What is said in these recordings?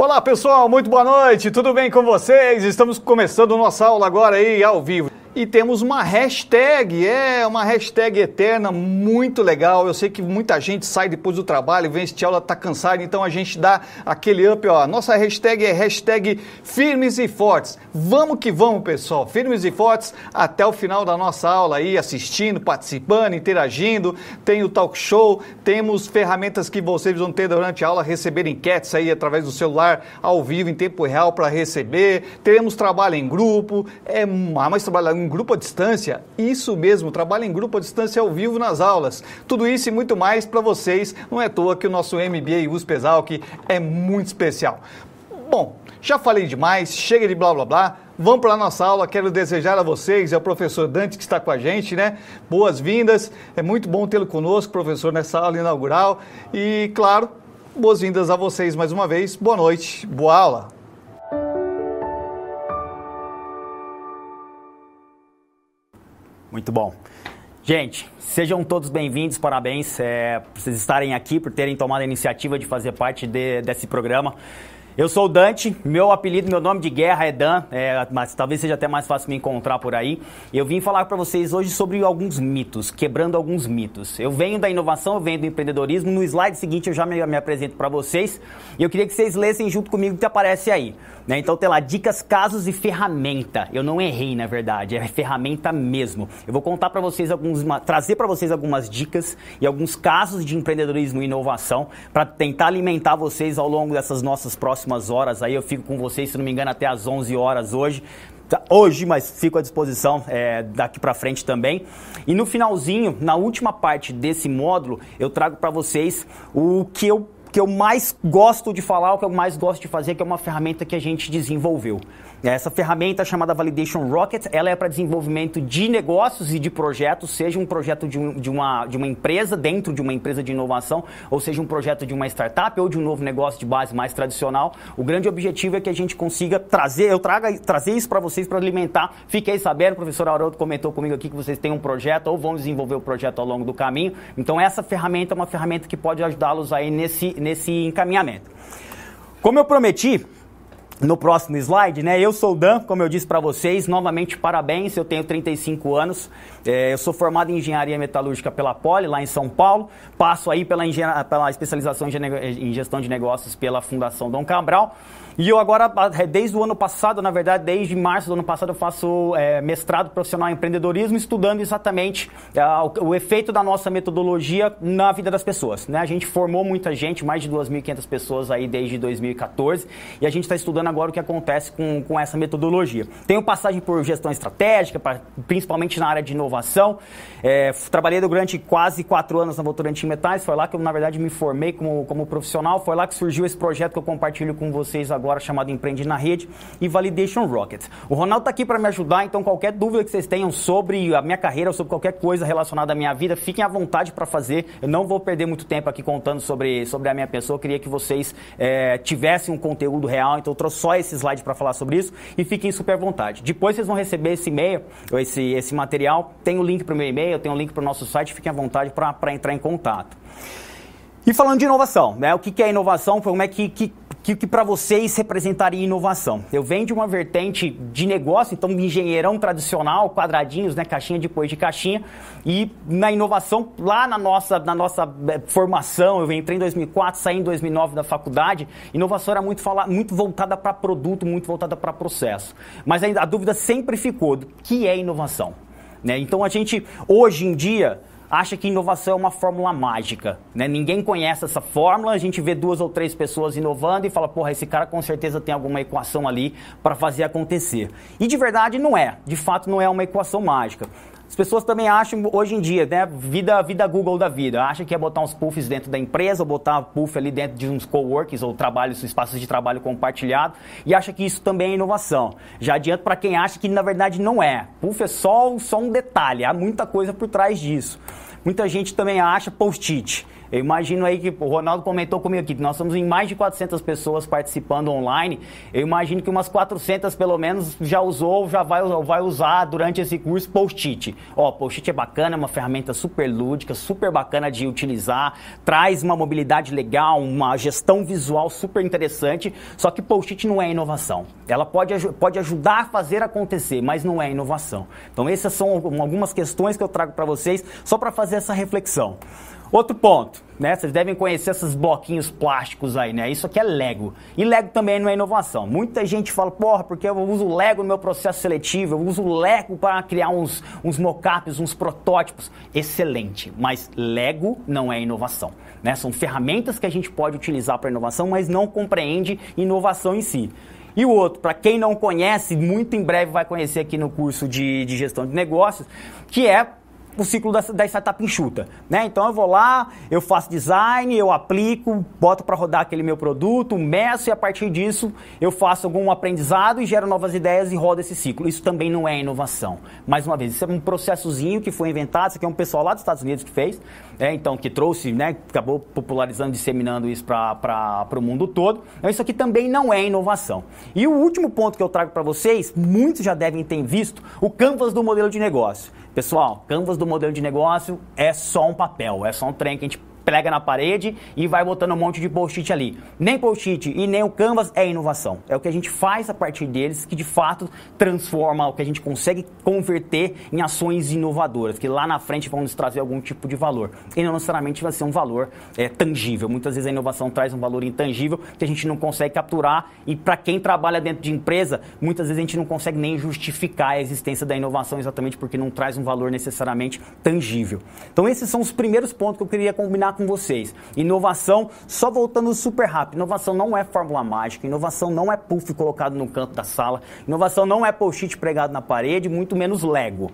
Olá pessoal, muito boa noite, tudo bem com vocês? Estamos começando nossa aula agora aí ao vivo. E temos uma hashtag, uma hashtag eterna, muito legal. Eu sei que muita gente sai depois do trabalho, vem assistir aula, tá cansado, então a gente dá aquele up, ó. Nossa hashtag é hashtag firmes e fortes. Vamos que vamos, pessoal, firmes e fortes até o final da nossa aula aí, assistindo, participando, interagindo. Tem o talk show, temos ferramentas que vocês vão ter durante a aula, receber enquetes aí através do celular, ao vivo, em tempo real para receber. Teremos trabalho em grupo, mais trabalho em grupo à distância, isso mesmo, trabalho em grupo à distância ao vivo nas aulas. Tudo isso e muito mais para vocês, não é à toa que o nosso MBA USP Exalc é muito especial. Bom, já falei demais, chega de blá blá blá, vamos para a nossa aula, quero desejar a vocês, é o professor Dante que está com a gente, né? Boas-vindas, é muito bom tê-lo conosco, professor, nessa aula inaugural e, claro, boas-vindas a vocês mais uma vez, boa noite, boa aula. Muito bom. Gente, sejam todos bem-vindos, parabéns por vocês estarem aqui, por terem tomado a iniciativa de fazer parte desse programa. Eu sou o Dante, meu apelido, meu nome de guerra é Dan, mas talvez seja até mais fácil me encontrar por aí. Eu vim falar para vocês hoje sobre alguns mitos, quebrando alguns mitos. Eu venho da inovação, eu venho do empreendedorismo. No slide seguinte eu já me apresento para vocês e eu queria que vocês lessem junto comigo o que aparece aí. Né? Então tem lá, dicas, casos e ferramenta. Eu não errei, na verdade, é ferramenta mesmo. Eu vou contar para vocês trazer para vocês algumas dicas e alguns casos de empreendedorismo e inovação para tentar alimentar vocês ao longo dessas nossas próximas horas. Aí eu fico com vocês, se não me engano, até às 11 horas hoje, mas fico à disposição daqui para frente também. E no finalzinho, na última parte desse módulo, eu trago para vocês o que eu mais gosto de falar, o que eu mais gosto de fazer, que é uma ferramenta que a gente desenvolveu. Essa ferramenta chamada Validation Rocket, ela é para desenvolvimento de negócios e de projetos, seja um projeto de uma empresa, dentro de uma empresa de inovação, ou seja um projeto de uma startup ou de um novo negócio de base mais tradicional. O grande objetivo é que a gente consiga trazer isso para vocês, para alimentar. Fiquei sabendo, o professor Haroldo comentou comigo aqui que vocês têm um projeto ou vão desenvolver o projeto ao longo do caminho. Então essa ferramenta é uma ferramenta que pode ajudá-los aí nesse encaminhamento. Como eu prometi, no próximo slide, né? Eu sou o Dan, como eu disse para vocês, novamente parabéns, eu tenho 35 anos, eu sou formado em Engenharia Metalúrgica pela Poli, lá em São Paulo, passo aí pela especialização em Gestão de Negócios pela Fundação Dom Cabral, e eu agora, desde o ano passado, na verdade, desde março do ano passado, eu faço mestrado profissional em empreendedorismo, estudando exatamente o efeito da nossa metodologia na vida das pessoas, né? A gente formou muita gente, mais de 2.500 pessoas aí desde 2014, e a gente está estudando agora o que acontece com essa metodologia. Tenho passagem por gestão estratégica, principalmente na área de inovação. Trabalhei durante quase 4 anos na Votorantim Metais, foi lá que eu, na verdade, me formei como profissional, foi lá que surgiu esse projeto que eu compartilho com vocês agora, chamado Empreende na Rede e Validation Rocket. O Ronaldo está aqui para me ajudar, então qualquer dúvida que vocês tenham sobre a minha carreira ou sobre qualquer coisa relacionada à minha vida, fiquem à vontade para fazer. Eu não vou perder muito tempo aqui contando sobre a minha pessoa, eu queria que vocês tivessem um conteúdo real, então eu trouxe só esse slide para falar sobre isso e fiquem super à vontade. Depois vocês vão receber esse e-mail, esse material, tem o link para o meu e-mail, tem o link para o nosso site, fiquem à vontade para entrar em contato. E falando de inovação, né? O que é inovação? Como é que para vocês representaria inovação? Eu venho de uma vertente de negócio, então engenheirão tradicional, quadradinhos, né? Caixinha depois de caixinha, e na inovação, lá na nossa formação, eu entrei em 2004, saí em 2009 da faculdade, inovação era muito voltada para produto, muito voltada para processo. Mas a dúvida sempre ficou, do que é inovação? Né? Então a gente, hoje em dia, acha que inovação é uma fórmula mágica, né? Ninguém conhece essa fórmula, a gente vê 2 ou 3 pessoas inovando e fala, porra, esse cara com certeza tem alguma equação ali para fazer acontecer. E de verdade não é, de fato não é uma equação mágica. As pessoas também acham, hoje em dia, né, vida Google da vida, acha que é botar uns puffs dentro da empresa, ou botar puff ali dentro de uns coworkings ou espaços de trabalho compartilhado, e acha que isso também é inovação. Já adianto para quem acha que na verdade não é. Puff é só um detalhe, há muita coisa por trás disso. Muita gente também acha post-it. Eu imagino aí que o Ronaldo comentou comigo aqui que nós estamos em mais de 400 pessoas participando online. Eu imagino que umas 400 pelo menos já usou, já vai usar durante esse curso Post-it. Ó, Post-it é bacana, é uma ferramenta super lúdica, super bacana de utilizar, traz uma mobilidade legal, uma gestão visual super interessante, só que Post-it não é inovação. Ela pode ajudar a fazer acontecer, mas não é inovação. Então essas são algumas questões que eu trago para vocês, só para fazer essa reflexão. Outro ponto, né? Vocês devem conhecer esses bloquinhos plásticos aí, né? Isso aqui é Lego. E Lego também não é inovação. Muita gente fala, porra, porque eu uso Lego no meu processo seletivo, eu uso Lego para criar uns mockups, uns protótipos. Excelente, mas Lego não é inovação, né? São ferramentas que a gente pode utilizar para inovação, mas não compreende inovação em si. E o outro, para quem não conhece, muito em breve vai conhecer aqui no curso de gestão de negócios, que é o ciclo da startup enxuta, né? Então eu vou lá, eu faço design, eu aplico, boto para rodar aquele meu produto, meço e a partir disso eu faço algum aprendizado e gero novas ideias e rodo esse ciclo. Isso também não é inovação. Mais uma vez, isso é um processozinho que foi inventado, isso aqui é um pessoal lá dos Estados Unidos que fez, então que trouxe, né, acabou popularizando, disseminando isso para o mundo todo. Então isso aqui também não é inovação. E o último ponto que eu trago para vocês, muitos já devem ter visto, o canvas do modelo de negócio. Pessoal, canvas do modelo de negócio é só um papel, é só um trem que a gente prega na parede e vai botando um monte de post-it ali. Nem post-it e nem o canvas é inovação. É o que a gente faz a partir deles que de fato transforma, o que a gente consegue converter em ações inovadoras, que lá na frente vão nos trazer algum tipo de valor. E não necessariamente vai ser um valor tangível. Muitas vezes a inovação traz um valor intangível que a gente não consegue capturar e para quem trabalha dentro de empresa, muitas vezes a gente não consegue nem justificar a existência da inovação exatamente porque não traz um valor necessariamente tangível. Então esses são os primeiros pontos que eu queria combinar com vocês. Inovação, só voltando super rápido, inovação não é fórmula mágica, inovação não é puff colocado no canto da sala, inovação não é post-it pregado na parede, muito menos Lego.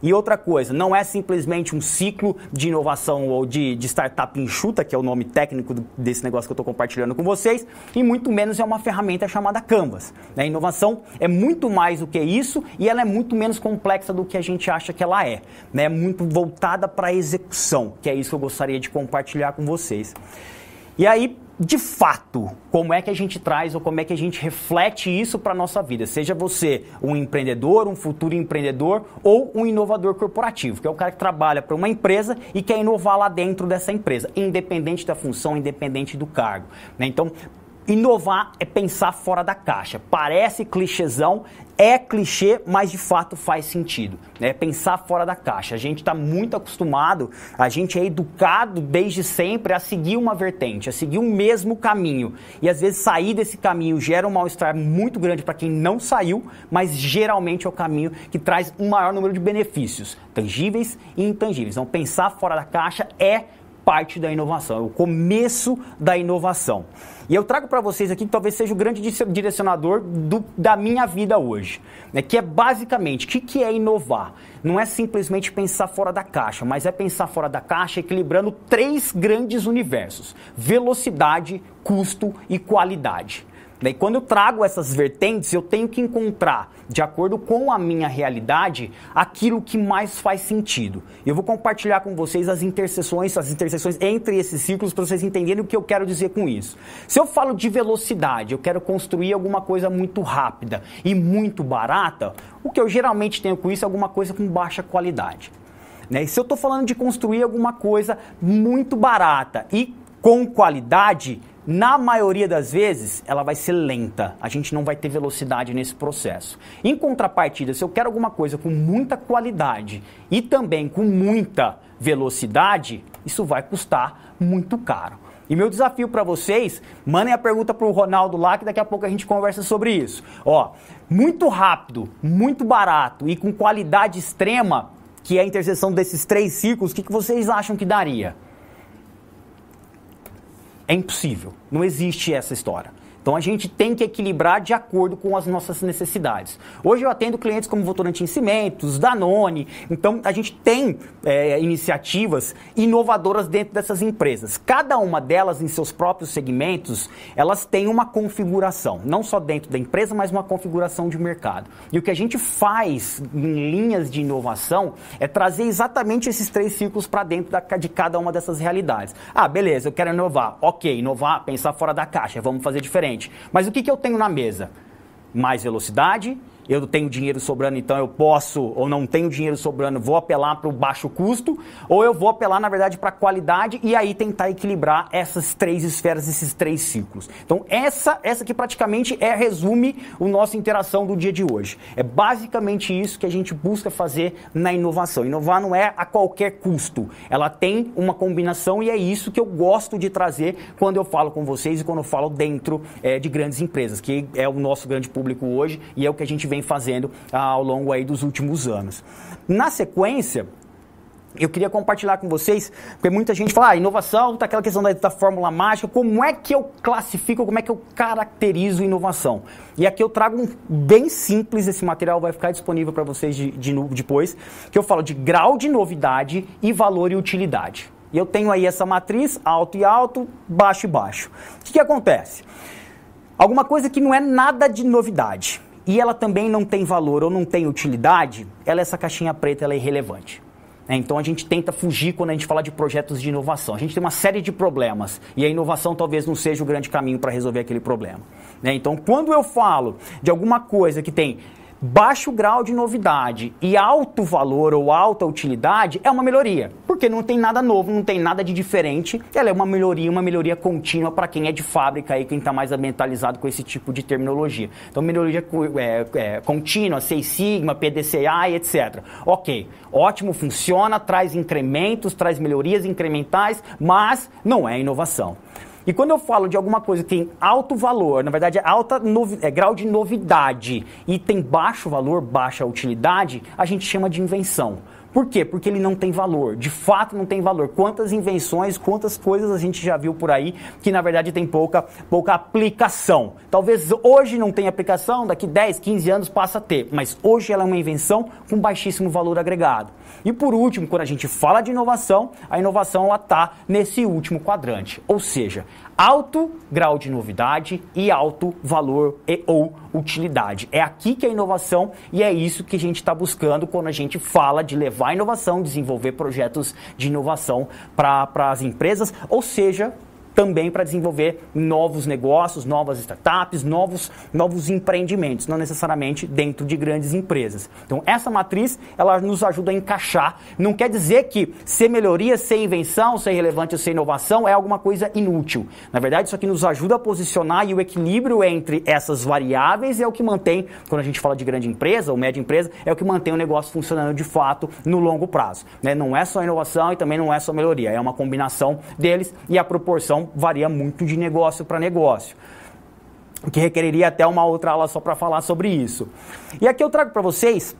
E outra coisa, não é simplesmente um ciclo de inovação ou de startup enxuta, que é o nome técnico desse negócio que eu estou compartilhando com vocês, e muito menos é uma ferramenta chamada Canvas. A inovação é muito mais do que isso e ela é muito menos complexa do que a gente acha que ela é. É muito voltada para a execução, que é isso que eu gostaria de compartilhar com vocês. E aí, de fato, como é que a gente traz ou como é que a gente reflete isso para a nossa vida? Seja você um empreendedor, um futuro empreendedor ou um inovador corporativo, que é o cara que trabalha para uma empresa e quer inovar lá dentro dessa empresa, independente da função, independente do cargo, né? Então, inovar é pensar fora da caixa. Parece clichêzão, é clichê, mas de fato faz sentido. É pensar fora da caixa. A gente está muito acostumado, a gente é educado desde sempre a seguir uma vertente, a seguir o mesmo caminho. E às vezes sair desse caminho gera um mal-estar muito grande para quem não saiu, mas geralmente é o caminho que traz um maior número de benefícios, tangíveis e intangíveis. Então pensar fora da caixa é parte da inovação, é o começo da inovação. E eu trago para vocês aqui que talvez seja o grande direcionador da minha vida hoje, né? Que é basicamente, o que é inovar? Não é simplesmente pensar fora da caixa, mas é pensar fora da caixa equilibrando 3 grandes universos: velocidade, custo e qualidade. E quando eu trago essas vertentes, eu tenho que encontrar, de acordo com a minha realidade, aquilo que mais faz sentido. Eu vou compartilhar com vocês as interseções entre esses ciclos para vocês entenderem o que eu quero dizer com isso. Se eu falo de velocidade, eu quero construir alguma coisa muito rápida e muito barata, o que eu geralmente tenho com isso é alguma coisa com baixa qualidade. E se eu estou falando de construir alguma coisa muito barata e com qualidade, na maioria das vezes, ela vai ser lenta. A gente não vai ter velocidade nesse processo. Em contrapartida, se eu quero alguma coisa com muita qualidade e também com muita velocidade, isso vai custar muito caro. E meu desafio para vocês, mandem a pergunta para o Ronaldo lá, que daqui a pouco a gente conversa sobre isso. Ó, muito rápido, muito barato e com qualidade extrema, que é a interseção desses 3 ciclos, o que vocês acham que daria? É impossível, não existe essa história. Então a gente tem que equilibrar de acordo com as nossas necessidades. Hoje eu atendo clientes como Votorantim Cimentos, Danone, então a gente tem iniciativas inovadoras dentro dessas empresas. Cada uma delas, em seus próprios segmentos, elas têm uma configuração, não só dentro da empresa, mas uma configuração de mercado. E o que a gente faz em linhas de inovação é trazer exatamente esses 3 ciclos para dentro de cada uma dessas realidades. Ah, beleza, eu quero inovar. Ok, inovar, pensar fora da caixa, vamos fazer diferente. Mas o que eu tenho na mesa? Mais velocidade. Eu tenho dinheiro sobrando, então eu posso, ou não tenho dinheiro sobrando, vou apelar para o baixo custo, ou eu vou apelar, na verdade, para a qualidade e aí tentar equilibrar essas 3 esferas, esses 3 ciclos. Então, essa que praticamente resume a nossa interação do dia de hoje. É basicamente isso que a gente busca fazer na inovação. Inovar não é a qualquer custo, ela tem uma combinação e é isso que eu gosto de trazer quando eu falo com vocês e quando eu falo dentro de grandes empresas, que é o nosso grande público hoje e é o que a gente vem fazendo ao longo aí dos últimos anos. Na sequência, eu queria compartilhar com vocês, porque muita gente fala, inovação, tá aquela questão da fórmula mágica, como é que eu classifico, como é que eu caracterizo inovação? E aqui eu trago um bem simples, esse material vai ficar disponível para vocês depois, que eu falo de grau de novidade e valor e utilidade. E eu tenho aí essa matriz, alto e alto, baixo e baixo. O que acontece? Alguma coisa que não é nada de novidade, e ela também não tem valor ou não tem utilidade, essa caixinha preta ela é irrelevante. Então a gente tenta fugir quando a gente fala de projetos de inovação. A gente tem uma série de problemas e a inovação talvez não seja o grande caminho para resolver aquele problema. Então quando eu falo de alguma coisa que tem baixo grau de novidade e alto valor ou alta utilidade, é uma melhoria, porque não tem nada novo, não tem nada de diferente, ela é uma melhoria contínua para quem é de fábrica e quem está mais ambientalizado com esse tipo de terminologia. Então, melhoria contínua, Six Sigma, PDCA e etc. Ok, ótimo, funciona, traz incrementos, traz melhorias incrementais, mas não é inovação. E quando eu falo de alguma coisa que tem alto valor, na verdade grau de novidade e tem baixo valor, baixa utilidade, a gente chama de invenção. Por quê? Porque ele não tem valor, de fato não tem valor. Quantas invenções, quantas coisas a gente já viu por aí que na verdade tem pouca aplicação. Talvez hoje não tenha aplicação, daqui 10, 15 anos passa a ter, mas hoje ela é uma invenção com baixíssimo valor agregado. E por último, quando a gente fala de inovação, a inovação está nesse último quadrante, ou seja, alto grau de novidade e alto valor ou utilidade. É aqui que é a inovação e é isso que a gente está buscando quando a gente fala de levar a inovação, desenvolver projetos de inovação para as empresas, ou seja, também para desenvolver novos negócios, novas startups, novos empreendimentos, não necessariamente dentro de grandes empresas. Então, essa matriz, ela nos ajuda a encaixar. Não quer dizer que ser melhoria, ser invenção, ser relevante ou ser inovação é alguma coisa inútil. Na verdade, isso aqui nos ajuda a posicionar e o equilíbrio entre essas variáveis é o que mantém, quando a gente fala de grande empresa ou média empresa, é o que mantém o negócio funcionando de fato no longo prazo. Não é só inovação e também não é só melhoria, é uma combinação deles e a proporção varia muito de negócio para negócio, o que requeriria até uma outra aula só para falar sobre isso. E aqui eu trago para vocês,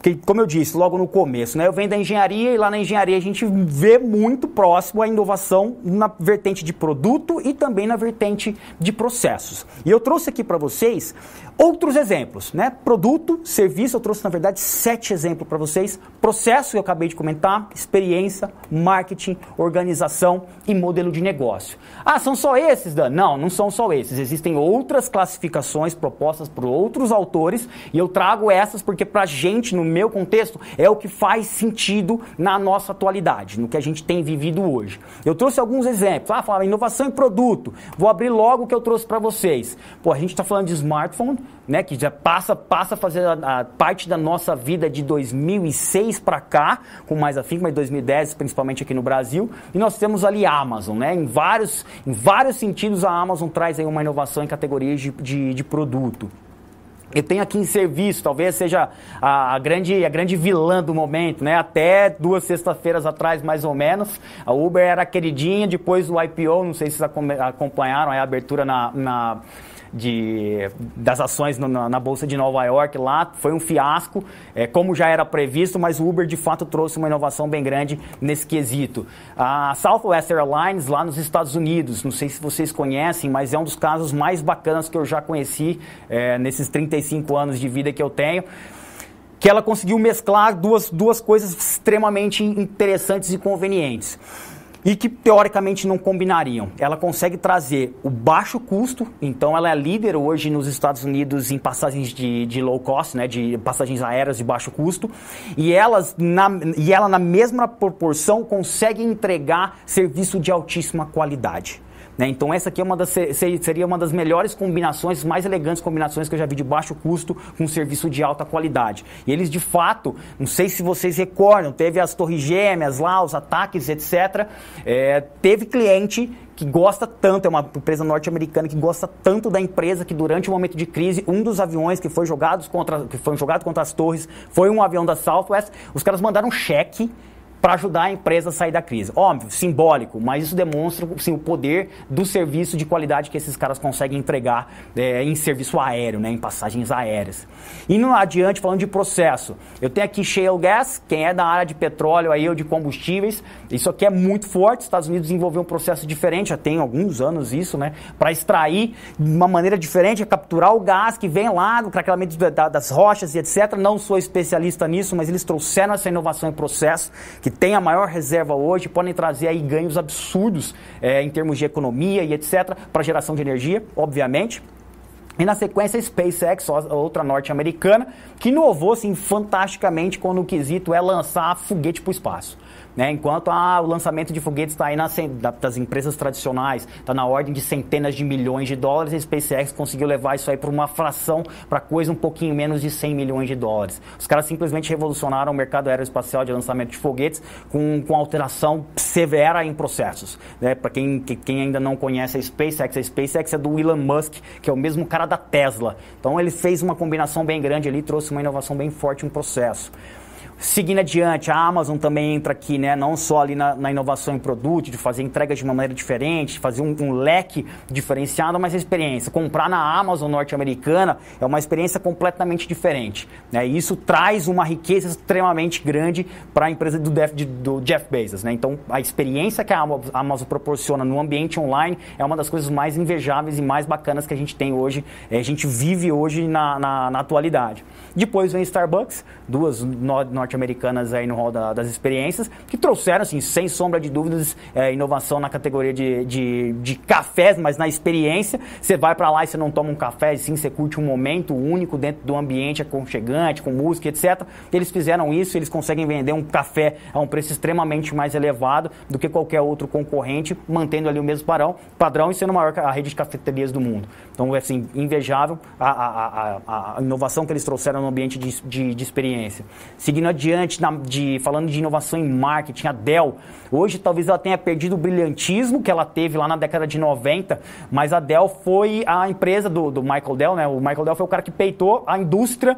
que, como eu disse logo no começo, eu venho da engenharia e lá na engenharia a gente vê muito próximo a inovação na vertente de produto e também na vertente de processos. E eu trouxe aqui para vocês outros exemplos, Produto, serviço, eu trouxe na verdade 7 exemplos para vocês. Processo, que eu acabei de comentar, experiência, marketing, organização e modelo de negócio. Ah, são só esses, Dan? Não, não são só esses. Existem outras classificações propostas por outros autores e eu trago essas porque pra gente, no meu contexto, é o que faz sentido na nossa atualidade, no que a gente tem vivido hoje. Eu trouxe alguns exemplos. Fala inovação em produto. Vou abrir logo o que eu trouxe para vocês. A gente está falando de smartphone, que já passa a fazer a parte da nossa vida de 2006 para cá, com mais afinco, mas 2010, principalmente aqui no Brasil. E nós temos ali a Amazon, Em vários sentidos, a Amazon traz aí uma inovação em categorias de produto. Eu tenho aqui em serviço, talvez seja a grande vilã do momento, Até 2 sextas-feiras atrás, mais ou menos, a Uber era queridinha, depois do IPO, não sei se vocês acompanharam a abertura das ações na Bolsa de Nova York lá, foi um fiasco, como já era previsto, mas o Uber de fato trouxe uma inovação bem grande nesse quesito. A Southwest Airlines lá nos Estados Unidos, não sei se vocês conhecem, mas é um dos casos mais bacanas que eu já conheci nesses 35 anos de vida que eu tenho, que ela conseguiu mesclar duas coisas extremamente interessantes e convenientes e que teoricamente não combinariam. Ela consegue trazer o baixo custo, então ela é líder hoje nos Estados Unidos em passagens de low cost, né, de passagens aéreas de baixo custo, e ela na mesma proporção consegue entregar serviço de altíssima qualidade. Então essa aqui seria uma das melhores combinações, mais elegantes combinações que eu já vi de baixo custo com serviço de alta qualidade. E eles de fato, não sei se vocês recordam, teve as torres gêmeas lá, os ataques, etc. Teve cliente que gosta tanto, é uma empresa norte-americana que gosta tanto da empresa que durante o momento de crise, um dos aviões que foi jogado contra as torres foi um avião da Southwest, os caras mandaram um cheque para ajudar a empresa a sair da crise. Óbvio, simbólico, mas isso demonstra sim, o poder do serviço de qualidade que esses caras conseguem entregar em serviço aéreo, em passagens aéreas. Indo adiante, falando de processo, eu tenho aqui shale gas, quem é da área de petróleo aí, ou de combustíveis, isso aqui é muito forte, os Estados Unidos desenvolveu um processo diferente, já tem alguns anos isso, para extrair de uma maneira diferente, capturar o gás que vem lá do craquelamento das rochas e etc. Não sou especialista nisso, mas eles trouxeram essa inovação em processo, que tem a maior reserva hoje, podem trazer aí ganhos absurdos em termos de economia e etc. para geração de energia, obviamente. E na sequência, a SpaceX, outra norte-americana, que inovou assim, fantasticamente quando o quesito é lançar foguete para o espaço. Enquanto o lançamento de foguetes está aí das empresas tradicionais, está na ordem de centenas de milhões de dólares, a SpaceX conseguiu levar isso aí para uma fração, para coisa um pouquinho menos de 100 milhões de dólares. Os caras simplesmente revolucionaram o mercado aeroespacial de lançamento de foguetes com alteração severa em processos. Para quem ainda não conhece a SpaceX é do Elon Musk, que é o mesmo cara da Tesla. Então ele fez uma combinação bem grande ali, trouxe uma inovação bem forte em processo. Seguindo adiante, a Amazon também entra aqui, não só ali na inovação em produto, de fazer entregas de uma maneira diferente, fazer um leque diferenciado, mas a experiência. Comprar na Amazon norte-americana é uma experiência completamente diferente. E isso traz uma riqueza extremamente grande para a empresa do Jeff Bezos. Então, a experiência que a Amazon proporciona no ambiente online é uma das coisas mais invejáveis e mais bacanas que a gente tem hoje, a gente vive hoje na atualidade. Depois vem Starbucks, duas norte-americanas aí no rol das experiências, que trouxeram, assim, sem sombra de dúvidas, inovação na categoria de cafés, mas na experiência. Você vai para lá e você não toma um café, sim, você curte um momento único dentro do ambiente aconchegante, com música, etc. Eles fizeram isso, eles conseguem vender um café a um preço extremamente mais elevado do que qualquer outro concorrente, mantendo ali o mesmo padrão e sendo a maior rede de cafeterias do mundo. Então, é assim, invejável a inovação que eles trouxeram no ambiente de experiência. Seguindo adiante, falando de inovação em marketing, a Dell, hoje talvez ela tenha perdido o brilhantismo que ela teve lá na década de 90, mas a Dell foi a empresa do Michael Dell, O Michael Dell foi o cara que peitou a indústria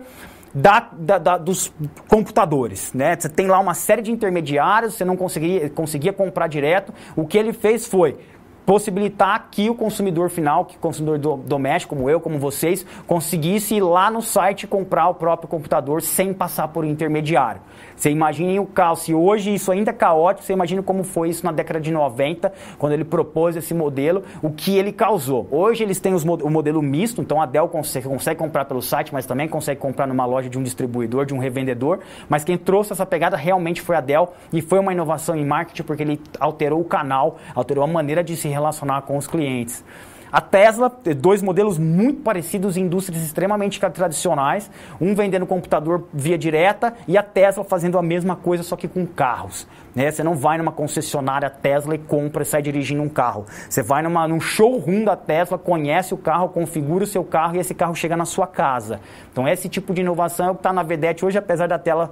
dos computadores, Você tem lá uma série de intermediários, você não conseguia comprar direto. O que ele fez foi possibilitar que o consumidor final, que o consumidor doméstico, como eu, como vocês, conseguisse ir lá no site comprar o próprio computador sem passar por intermediário. Você imagine o caos, se hoje isso ainda é caótico, você imagina como foi isso na década de 90, quando ele propôs esse modelo, o que ele causou. Hoje eles têm o modelo misto, então a Dell consegue comprar pelo site, mas também consegue comprar numa loja de um distribuidor, de um revendedor, mas quem trouxe essa pegada realmente foi a Dell e foi uma inovação em marketing porque ele alterou o canal, alterou a maneira de se relacionar com os clientes. A Tesla, dois modelos muito parecidos em indústrias extremamente tradicionais, um vendendo computador via direta e a Tesla fazendo a mesma coisa, só que com carros. Você não vai numa concessionária Tesla e compra e sai dirigindo um carro. Você vai num showroom da Tesla, conhece o carro, configura o seu carro e esse carro chega na sua casa. Então esse tipo de inovação é o que está na vedete hoje, apesar da Tesla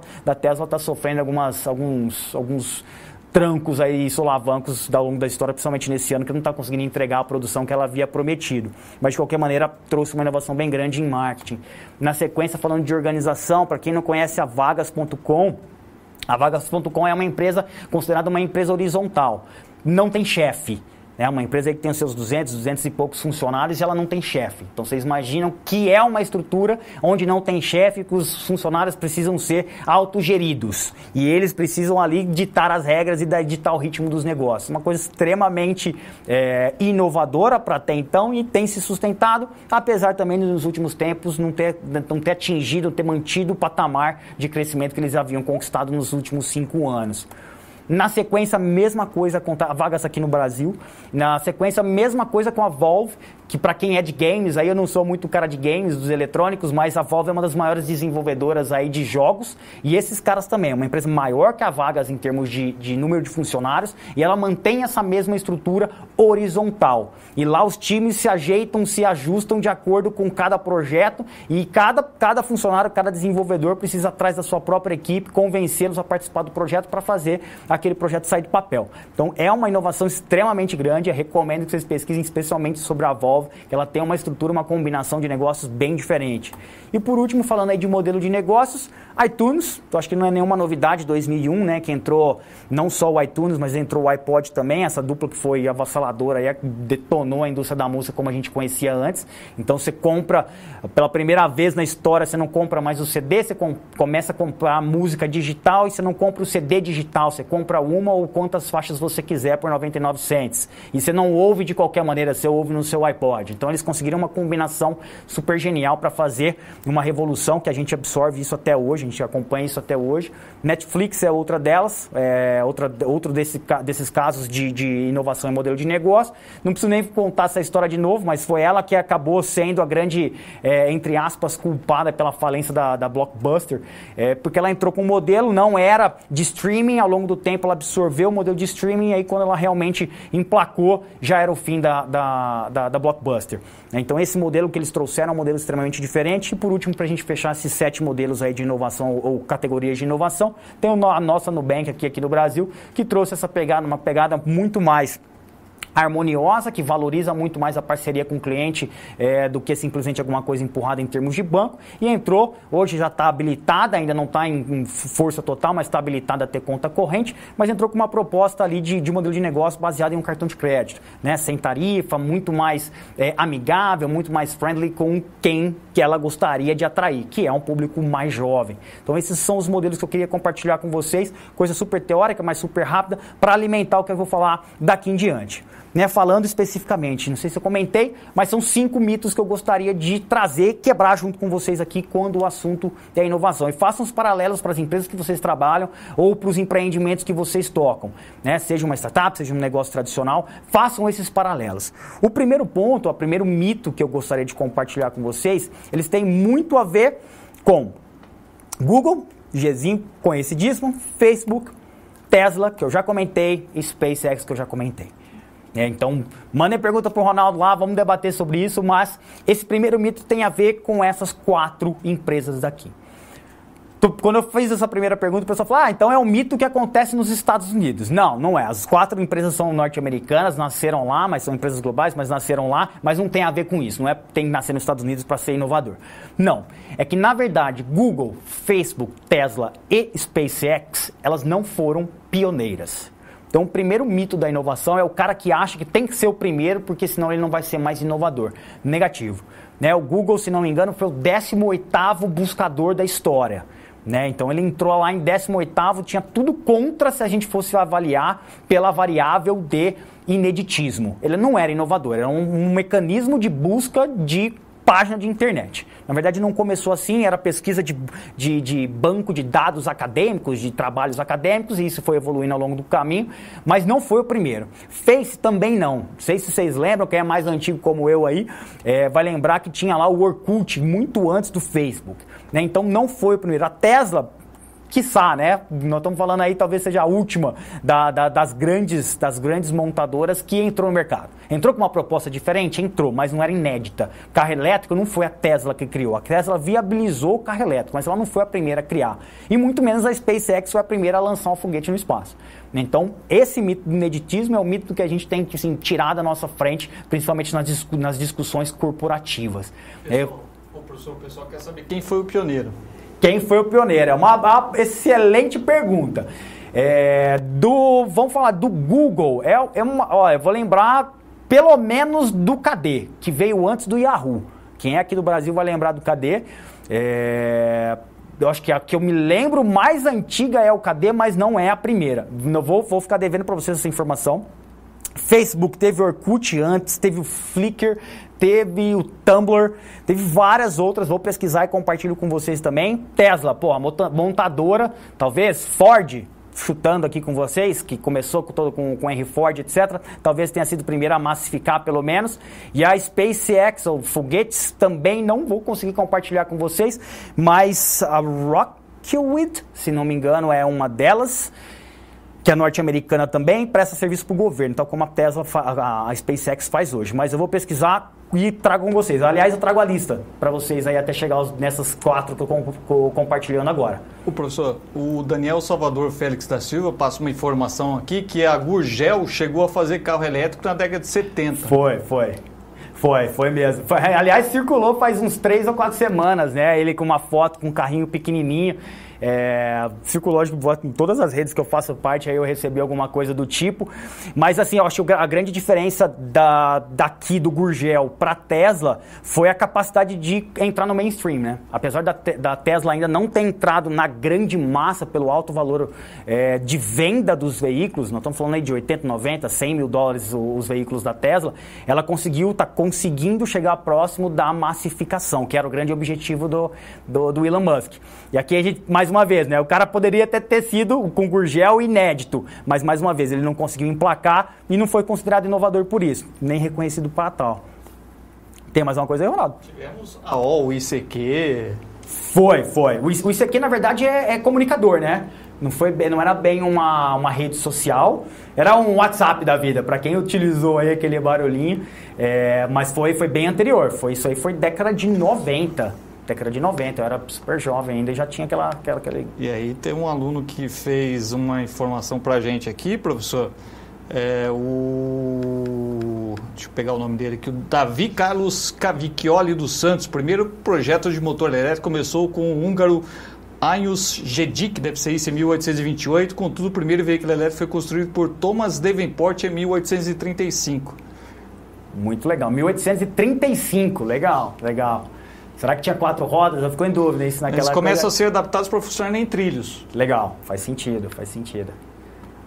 estar sofrendo alguns trancos aí, solavancos ao longo da história, principalmente nesse ano, que não está conseguindo entregar a produção que ela havia prometido. Mas, de qualquer maneira, trouxe uma inovação bem grande em marketing. Na sequência, falando de organização, para quem não conhece a Vagas.com, a Vagas.com é uma empresa considerada uma empresa horizontal. Não tem chefe. É uma empresa que tem os seus 200 e poucos funcionários e ela não tem chefe. Então vocês imaginam que é uma estrutura onde não tem chefe, que os funcionários precisam ser autogeridos. E eles precisam ali ditar as regras e ditar o ritmo dos negócios. Uma coisa extremamente inovadora para até então e tem se sustentado, apesar também nos últimos tempos não ter atingido, ter mantido o patamar de crescimento que eles haviam conquistado nos últimos 5 anos. Na sequência, mesma coisa com a Vagas aqui no Brasil. Na sequência, mesma coisa com a Valve, que para quem é de games, aí eu não sou muito cara de games, dos eletrônicos, mas a Valve é uma das maiores desenvolvedoras aí de jogos. E esses caras também, é uma empresa maior que a Vagas em termos de número de funcionários, e ela mantém essa mesma estrutura horizontal. E lá os times se ajeitam, se ajustam de acordo com cada projeto, e cada funcionário, cada desenvolvedor precisa atrás da sua própria equipe, convencê-los a participar do projeto para fazer aquele projeto sair do papel. Então é uma inovação extremamente grande, eu recomendo que vocês pesquisem especialmente sobre a Valve, que ela tem uma estrutura, uma combinação de negócios bem diferente. E por último, falando aí de modelo de negócios, iTunes, eu acho que não é nenhuma novidade, 2001, né, que entrou não só o iTunes, mas entrou o iPod também, essa dupla que foi avassaladora aí, detonou a indústria da música como a gente conhecia antes. Então você compra, pela primeira vez na história, você não compra mais o CD, você começa a comprar música digital e você não compra o CD digital, você compra uma ou quantas faixas você quiser por 99 cents. E você não ouve de qualquer maneira, você ouve no seu iPod. Então eles conseguiram uma combinação super genial para fazer uma revolução que a gente absorve isso até hoje, a gente acompanha isso até hoje. Netflix é outra delas, outro desses casos de inovação em modelo de negócio. Não preciso nem contar essa história de novo, mas foi ela que acabou sendo a grande, entre aspas, culpada pela falência da Blockbuster, porque ela entrou com um modelo, não era de streaming, ao longo do tempo ela absorveu o modelo de streaming e aí quando ela realmente emplacou, já era o fim da Blockbuster. Então esse modelo que eles trouxeram é um modelo extremamente diferente. E por último, para a gente fechar esses 7 modelos aí de inovação ou categorias de inovação, tem a nossa Nubank aqui no Brasil, que trouxe essa pegada, uma pegada muito mais harmoniosa, que valoriza muito mais a parceria com o cliente do que simplesmente alguma coisa empurrada em termos de banco, e entrou, hoje já está habilitada, ainda não está em força total, mas está habilitada a ter conta corrente, mas entrou com uma proposta ali de modelo de negócio baseado em um cartão de crédito, né? Sem tarifa, muito mais amigável, muito mais friendly com quem que ela gostaria de atrair, que é um público mais jovem. Então esses são os modelos que eu queria compartilhar com vocês, coisa super teórica, mas super rápida, para alimentar o que eu vou falar daqui em diante. Né, falando especificamente, não sei se eu comentei, mas são 5 mitos que eu gostaria de trazer, quebrar junto com vocês aqui quando o assunto é inovação. E façam os paralelos para as empresas que vocês trabalham ou para os empreendimentos que vocês tocam. Né? Seja uma startup, seja um negócio tradicional, façam esses paralelos. O primeiro ponto, o primeiro mito que eu gostaria de compartilhar com vocês, eles têm muito a ver com Google, Gzinho, conhecidíssimo, Facebook, Tesla, que eu já comentei, e SpaceX, que eu já comentei. Então, mandem pergunta para o Ronaldo lá, vamos debater sobre isso, mas esse primeiro mito tem a ver com essas 4 empresas daqui. Quando eu fiz essa primeira pergunta, o pessoal falou, então é um mito que acontece nos Estados Unidos. Não, não é. As 4 empresas são norte-americanas, nasceram lá, mas são empresas globais, mas nasceram lá, mas não tem a ver com isso. Não é tem que nascer nos Estados Unidos para ser inovador. Não. É que, na verdade, Google, Facebook, Tesla e SpaceX, elas não foram pioneiras. Então, o primeiro mito da inovação é o cara que acha que tem que ser o primeiro, porque senão ele não vai ser mais inovador. Negativo. O Google, se não me engano, foi o 18º buscador da história. Então, ele entrou lá em 18º, tinha tudo contra se a gente fosse avaliar pela variável de ineditismo. Ele não era inovador, era um mecanismo de busca de página de internet. Na verdade, não começou assim, era pesquisa de banco de dados acadêmicos, de trabalhos acadêmicos, e isso foi evoluindo ao longo do caminho, mas não foi o primeiro. Face também não. Não sei se vocês lembram, quem é mais antigo como eu aí, vai lembrar que tinha lá o Orkut muito antes do Facebook. Então, não foi o primeiro. A Tesla, quiçá, né? Nós estamos falando aí, talvez seja a última das grandes montadoras que entrou no mercado. Entrou com uma proposta diferente? Entrou, mas não era inédita. Carro elétrico não foi a Tesla que criou. A Tesla viabilizou o carro elétrico, mas ela não foi a primeira a criar. E muito menos a SpaceX foi a primeira a lançar um foguete no espaço. Então, esse mito do ineditismo é o mito que a gente tem que tirar da nossa frente, principalmente nas discussões corporativas. Professor, o pessoal quer saber quem foi o pioneiro. Quem foi o pioneiro? É uma excelente pergunta. Vamos falar do Google. Eu vou lembrar pelo menos do KD, que veio antes do Yahoo. Quem é aqui do Brasil vai lembrar do KD. Eu acho que a que eu me lembro mais antiga é o KD, mas não é a primeira. Eu vou ficar devendo para vocês essa informação. Facebook teve o Orkut antes, teve o Flickr, teve o Tumblr, teve várias outras. Vou pesquisar e compartilho com vocês também. Tesla, a montadora, talvez Ford, chutando aqui com vocês, que começou com Henry Ford, etc. Talvez tenha sido a primeira a massificar, pelo menos. E a SpaceX, ou foguetes, também não vou conseguir compartilhar com vocês, mas a Rocketwid, se não me engano, é uma delas, que é norte-americana também, presta serviço para o governo, tal como a Tesla, a SpaceX faz hoje. Mas eu vou pesquisar e trago com vocês. Aliás, eu trago a lista para vocês aí até chegar nessas 4 que eu estou compartilhando agora. O professor, o Daniel Salvador Félix da Silva passa uma informação aqui que a Gurgel chegou a fazer carro elétrico na década de 70. Foi mesmo. Aliás, circulou faz uns 3 ou 4 semanas, né? Ele com uma foto com um carrinho pequenininho. Circulou em todas as redes que eu faço parte, aí eu recebi alguma coisa do tipo. Mas assim, eu acho que a grande diferença daqui do Gurgel para Tesla foi a capacidade de entrar no mainstream, né? Apesar da Tesla ainda não ter entrado na grande massa pelo alto valor de venda dos veículos, nós estamos falando aí de 80, 90, 100 mil dólares os veículos da Tesla, ela está conseguindo chegar próximo da massificação, que era o grande objetivo do Elon Musk. E aqui a gente, mais uma vez, né? O cara poderia ter sido com Gurgel inédito, mas mais uma vez ele não conseguiu emplacar e não foi considerado inovador por isso, nem reconhecido para tal. Tem mais uma coisa aí, Ronaldo? Tivemos o ICQ. Foi. O ICQ, na verdade, é comunicador, né? Não era bem uma rede social, era um WhatsApp da vida, para quem utilizou aí aquele barulhinho, mas foi bem anterior, isso aí foi década de 90. Década de 90, eu era super jovem ainda e já tinha aquela... E aí tem um aluno que fez uma informação pra gente aqui, professor, deixa eu pegar o nome dele aqui, o Davi Carlos Cavicchioli dos Santos. O primeiro projeto de motor elétrico começou com o húngaro Ányos Gedik, deve ser isso, em 1828, contudo o primeiro veículo elétrico foi construído por Thomas Davenport em 1835. Muito legal, 1835, legal. Será que tinha 4 rodas? Eu fico em dúvida. Isso naquela Eles começam a ser adaptados para funcionar em trilhos. Legal, faz sentido.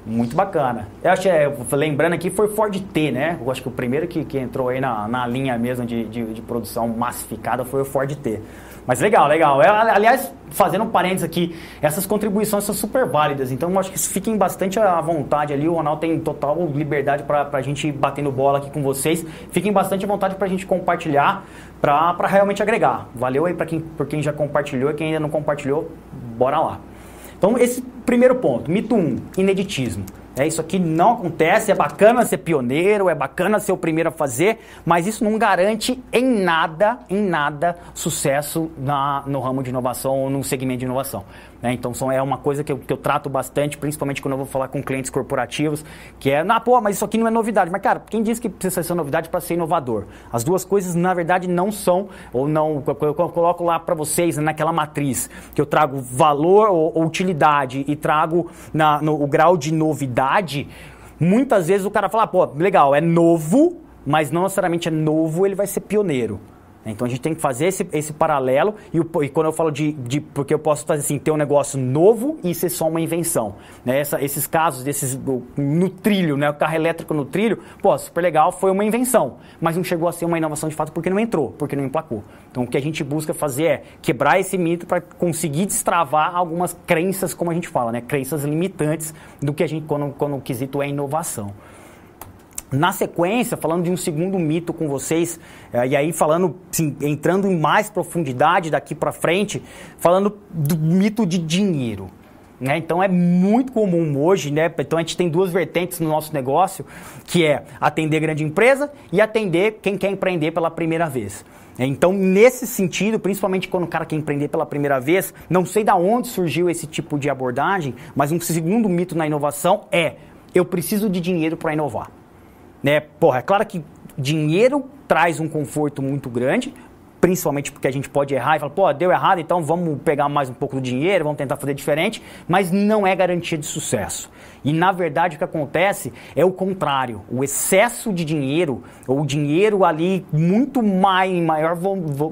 Muito bacana. Eu acho lembrando aqui, foi Ford T, né? Eu acho que o primeiro que entrou aí na linha mesmo de produção massificada foi o Ford T. Mas legal. Aliás, fazendo um parênteses aqui, essas contribuições são super válidas, então eu acho que fiquem bastante à vontade ali, o Ronaldo tem total liberdade para a gente ir batendo bola aqui com vocês, fiquem bastante à vontade para a gente compartilhar, para realmente agregar. Valeu aí por quem já compartilhou e quem ainda não compartilhou, bora lá. Então, esse primeiro ponto, mito 1, ineditismo. Isso aqui não acontece, é bacana ser pioneiro, é bacana ser o primeiro a fazer, mas isso não garante em nada sucesso no ramo de inovação ou no segmento de inovação. Então é uma coisa que eu trato bastante, principalmente quando eu vou falar com clientes corporativos, que mas isso aqui não é novidade. Mas, cara, quem diz que precisa ser novidade para ser inovador? As duas coisas, na verdade, não são, ou não, eu coloco lá para vocês, naquela matriz, que eu trago valor ou utilidade e trago o grau de novidade. Muitas vezes o cara fala, legal, é novo, mas não necessariamente é novo, ele vai ser pioneiro. Então a gente tem que fazer esse paralelo e quando eu falo porque eu posso fazer assim, ter um negócio novo e ser só uma invenção, né? Esses casos no trilho, né? O carro elétrico no trilho, super legal, foi uma invenção, mas não chegou a ser uma inovação de fato porque não entrou, porque não emplacou. Então o que a gente busca fazer é quebrar esse mito para conseguir destravar algumas crenças, como a gente fala, né? Crenças limitantes do que a gente quando o quesito é inovação. Na sequência, falando de um segundo mito com vocês, e aí falando, assim, entrando em mais profundidade daqui para frente, falando do mito de dinheiro. Né? Então é muito comum hoje, né? Então a gente tem 2 vertentes no nosso negócio, que é atender grande empresa e atender quem quer empreender pela primeira vez. Então, nesse sentido, principalmente quando o cara quer empreender pela primeira vez, não sei de onde surgiu esse tipo de abordagem, mas um segundo mito na inovação eu preciso de dinheiro para inovar. É claro que dinheiro traz um conforto muito grande, principalmente porque a gente pode errar e falar, pô, deu errado, então vamos pegar mais um pouco do dinheiro, vamos tentar fazer diferente, mas não é garantia de sucesso. E, na verdade, o que acontece é o contrário. O excesso de dinheiro, ou o dinheiro ali muito maior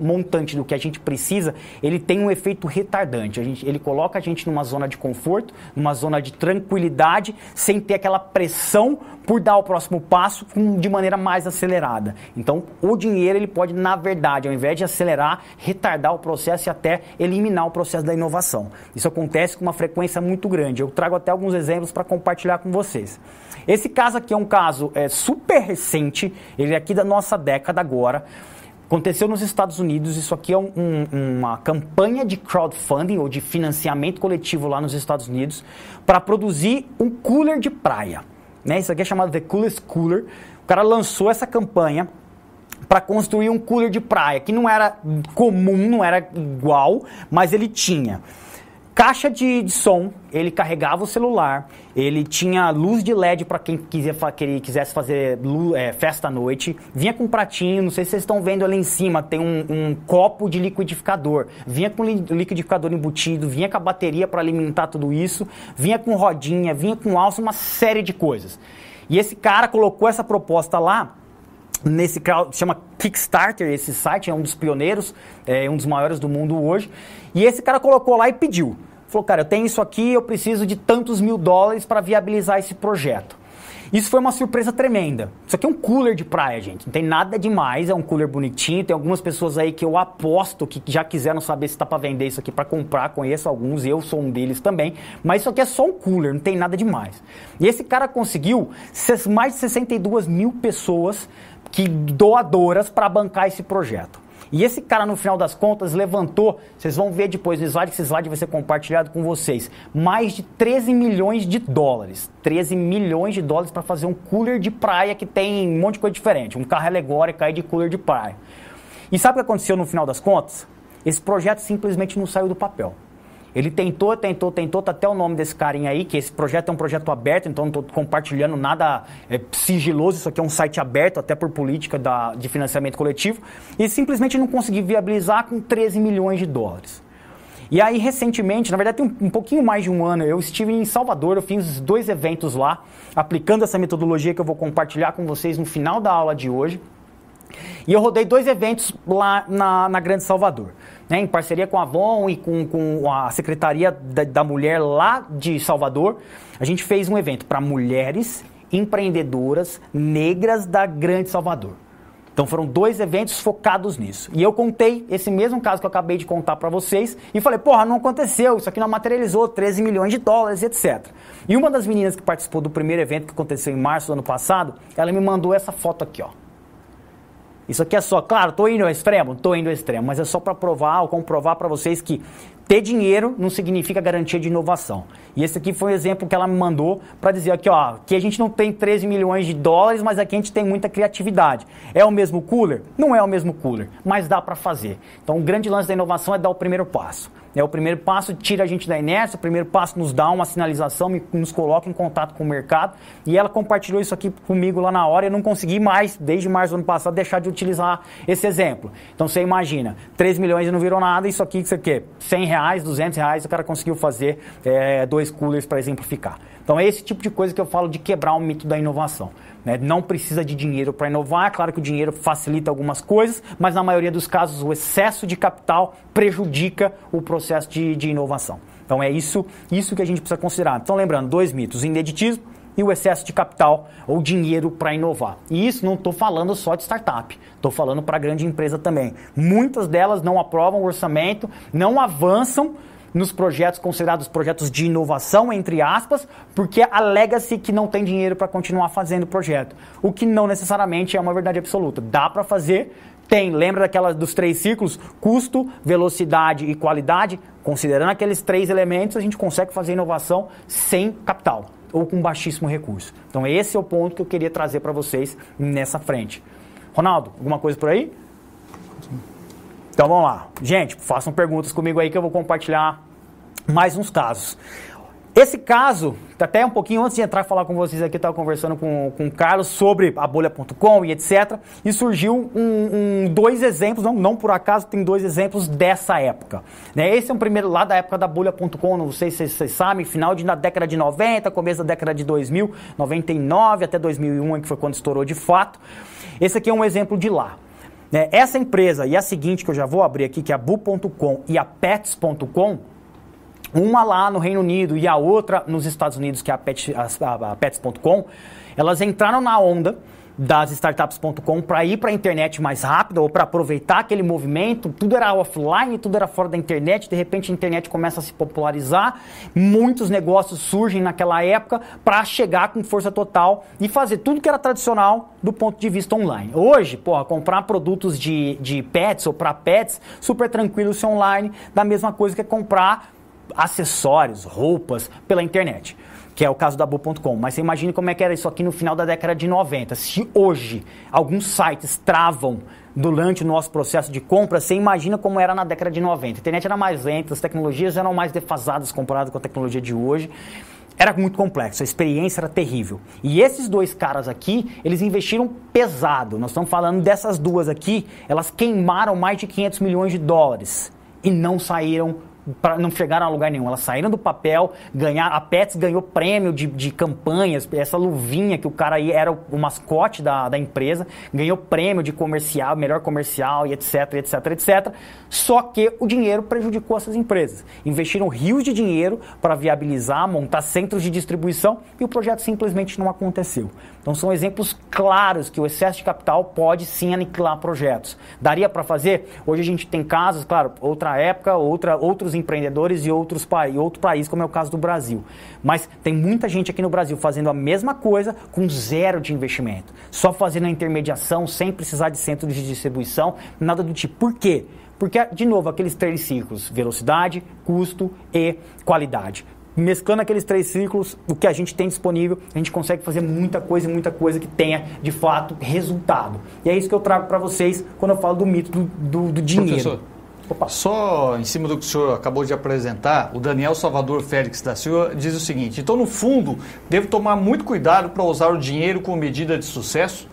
montante do que a gente precisa, ele tem um efeito retardante. Ele coloca a gente numa zona de conforto, numa zona de tranquilidade, sem ter aquela pressão por dar o próximo passo de maneira mais acelerada. Então, o dinheiro, ele pode, na verdade, ao invés de acelerar, retardar o processo e até eliminar o processo da inovação. Isso acontece com uma frequência muito grande. Eu trago até alguns exemplos para compartilhar com vocês. Esse caso aqui é um caso super recente, ele é aqui da nossa década agora. Aconteceu nos Estados Unidos, isso aqui é uma campanha de crowdfunding ou de financiamento coletivo lá nos Estados Unidos para produzir um cooler de praia. Né? Isso aqui é chamado The Coolest Cooler. O cara lançou essa campanha para construir um cooler de praia, que não era comum, não era igual, mas ele tinha caixa de som, ele carregava o celular, ele tinha luz de LED para quem quisesse fazer festa à noite, vinha com um pratinho, não sei se vocês estão vendo ali em cima, tem um copo de liquidificador, vinha com liquidificador embutido, vinha com a bateria para alimentar tudo isso, vinha com rodinha, vinha com alça, uma série de coisas. E esse cara colocou essa proposta lá, nesse chama Kickstarter, esse site é um dos pioneiros, é um dos maiores do mundo hoje, e esse cara colocou lá e pediu, falou, cara, eu tenho isso aqui, eu preciso de tantos $1000 para viabilizar esse projeto. Isso foi uma surpresa tremenda. Isso aqui é um cooler de praia, gente, não tem nada demais, é um cooler bonitinho, tem algumas pessoas aí que eu aposto que já quiseram saber se está para vender isso aqui para comprar, conheço alguns, eu sou um deles também, mas isso aqui é só um cooler, não tem nada demais. E esse cara conseguiu mais de 62 mil pessoas doadoras para bancar esse projeto. E esse cara, no final das contas, levantou, vocês vão ver depois no slide, que esse slide vai ser compartilhado com vocês, mais de 13 milhões de dólares. 13 milhões de dólares para fazer um cooler de praia que tem um monte de coisa diferente. Um carro alegórico aí de cooler de praia. E sabe o que aconteceu no final das contas? Esse projeto simplesmente não saiu do papel. Ele tentou, tá até o nome desse carinha aí, que esse projeto é um projeto aberto, então não estou compartilhando nada sigiloso, isso aqui é um site aberto, até por política de financiamento coletivo, e simplesmente não consegui viabilizar com 13 milhões de dólares. E aí, recentemente, na verdade tem um pouquinho mais de um ano, eu estive em Salvador, eu fiz 2 eventos lá, aplicando essa metodologia que eu vou compartilhar com vocês no final da aula de hoje. E eu rodei 2 eventos lá na Grande Salvador, né, em parceria com a Avon e com a Secretaria da Mulher lá de Salvador. A gente fez um evento para mulheres empreendedoras negras da Grande Salvador. Então foram 2 eventos focados nisso. E eu contei esse mesmo caso que eu acabei de contar para vocês e falei, porra, não aconteceu, isso aqui não materializou, 13 milhões de dólares, etc. E uma das meninas que participou do primeiro evento que aconteceu em março do ano passado, ela me mandou essa foto aqui, ó. Isso aqui é só, claro, estou indo ao extremo, mas é só para provar ou comprovar para vocês que ter dinheiro não significa garantia de inovação. E esse aqui foi o exemplo que ela me mandou para dizer aqui, ó, que a gente não tem 13 milhões de dólares, mas aqui a gente tem muita criatividade. É o mesmo cooler? Não é o mesmo cooler, mas dá para fazer. Então o grande lance da inovação é dar o primeiro passo. O primeiro passo tira a gente da inércia, o primeiro passo nos dá uma sinalização, nos coloca em contato com o mercado. E ela compartilhou isso aqui comigo lá na hora e eu não consegui mais, desde março do ano passado, deixar de utilizar esse exemplo. Então você imagina, 3 milhões e não virou nada, isso aqui, R$100, R$200, o cara conseguiu fazer 2 coolers para exemplificar. Então é esse tipo de coisa que eu falo de quebrar o mito da inovação. Não precisa de dinheiro para inovar, é claro que o dinheiro facilita algumas coisas, mas na maioria dos casos o excesso de capital prejudica o processo de inovação. Então é isso que a gente precisa considerar. Então lembrando, 2 mitos, o ineditismo e o excesso de capital ou dinheiro para inovar. E isso não estou falando só de startup, estou falando para grande empresa também. Muitas delas não aprovam o orçamento, não avançam nos projetos considerados projetos de inovação, entre aspas, porque alega-se que não tem dinheiro para continuar fazendo o projeto, o que não necessariamente é uma verdade absoluta. Dá para fazer, lembra dos 3 ciclos? Custo, velocidade e qualidade? Considerando aqueles 3 elementos, a gente consegue fazer inovação sem capital ou com baixíssimo recurso. Então esse é o ponto que eu queria trazer para vocês nessa frente. Ronaldo, alguma coisa por aí? Então vamos lá. Gente, façam perguntas comigo aí que eu vou compartilhar mais uns casos. Esse caso, até um pouquinho antes de entrar e falar com vocês aqui, eu estava conversando com o Carlos sobre a bolha.com e etc. E surgiu dois exemplos, não por acaso, tem dois exemplos dessa época. Né? Esse é um primeiro lá da época da bolha.com, não sei se vocês sabem, final da década de 90, começo da década de 2000, 99 até 2001, que foi quando estourou de fato. Esse aqui é um exemplo de lá. Né? Essa empresa e a seguinte, que eu já vou abrir aqui, que é a Bu.com e a Pets.com, uma lá no Reino Unido e a outra nos Estados Unidos, que é a Pets.com, elas entraram na onda das startups.com para ir para a internet mais rápido ou para aproveitar aquele movimento. Tudo era offline, tudo era fora da internet. De repente a internet começa a se popularizar, muitos negócios surgem naquela época para chegar com força total e fazer tudo que era tradicional do ponto de vista online. Hoje, comprar produtos de pets ou para pets, super tranquilo ser online, da mesma coisa que comprar acessórios, roupas pela internet, que é o caso da Bu.com. Mas você imagine como é que era isso aqui no final da década de 90. Se hoje alguns sites travam durante o nosso processo de compra, você imagina como era na década de 90. A internet era mais lenta, as tecnologias eram mais defasadas comparado com a tecnologia de hoje. Era muito complexo, a experiência era terrível. E esses dois caras aqui, eles investiram pesado. Nós estamos falando dessas duas aqui, elas queimaram mais de 500 milhões de dólares e não não chegaram a lugar nenhum. Elas saíram do papel, a Pets ganhou prêmio de campanhas, essa luvinha que o cara aí era o mascote da empresa, ganhou prêmio de comercial, melhor comercial e etc, etc, etc. Só que o dinheiro prejudicou essas empresas. Investiram rios de dinheiro para viabilizar, montar centros de distribuição e o projeto simplesmente não aconteceu. Então são exemplos claros que o excesso de capital pode sim aniquilar projetos. Daria para fazer? Hoje a gente tem casos, claro, outra época, outros empreendedores e outro país, como é o caso do Brasil. Mas tem muita gente aqui no Brasil fazendo a mesma coisa com zero de investimento. Só fazendo a intermediação, sem precisar de centro de distribuição, nada do tipo. Por quê? Porque, de novo, aqueles 3 ciclos, velocidade, custo e qualidade. Mesclando aqueles 3 ciclos, o que a gente tem disponível, a gente consegue fazer muita coisa que tenha, de fato, resultado. E é isso que eu trago para vocês quando eu falo do mito do dinheiro. Professor, só em cima do que o senhor acabou de apresentar, o Daniel Salvador Félix da Silva diz o seguinte: então, no fundo, devo tomar muito cuidado para usar o dinheiro como medida de sucesso?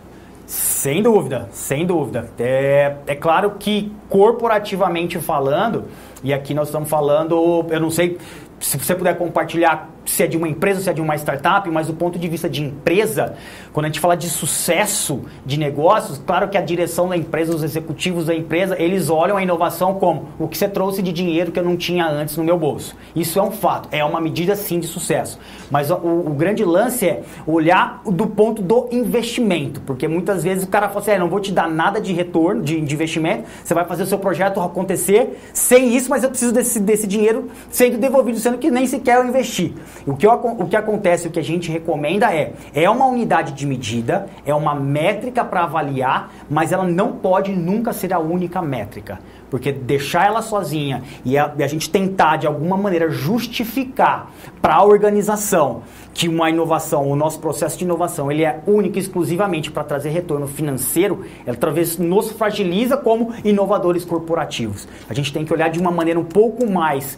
Sem dúvida, sem dúvida. É claro que corporativamente falando, e aqui nós estamos falando, eu não sei se você puder compartilhar se é de uma empresa ou se é de uma startup, mas do ponto de vista de empresa, quando a gente fala de sucesso de negócios, claro que a direção da empresa, os executivos da empresa, eles olham a inovação como o que você trouxe de dinheiro que eu não tinha antes no meu bolso. Isso é um fato, é uma medida sim de sucesso. Mas o grande lance é olhar do ponto do investimento, porque muitas vezes o cara fala assim, não vou te dar nada de retorno, de investimento, você vai fazer o seu projeto acontecer sem isso, mas eu preciso desse dinheiro sendo devolvido, sendo que nem sequer eu investi. O que acontece, o que a gente recomenda é uma unidade de medida, é uma métrica para avaliar, mas ela não pode nunca ser a única métrica. Porque deixar ela sozinha e a gente tentar de alguma maneira justificar para a organização que uma inovação, o nosso processo de inovação, ele é único e exclusivamente para trazer retorno financeiro, ela talvez nos fragiliza como inovadores corporativos. A gente tem que olhar de uma maneira um pouco mais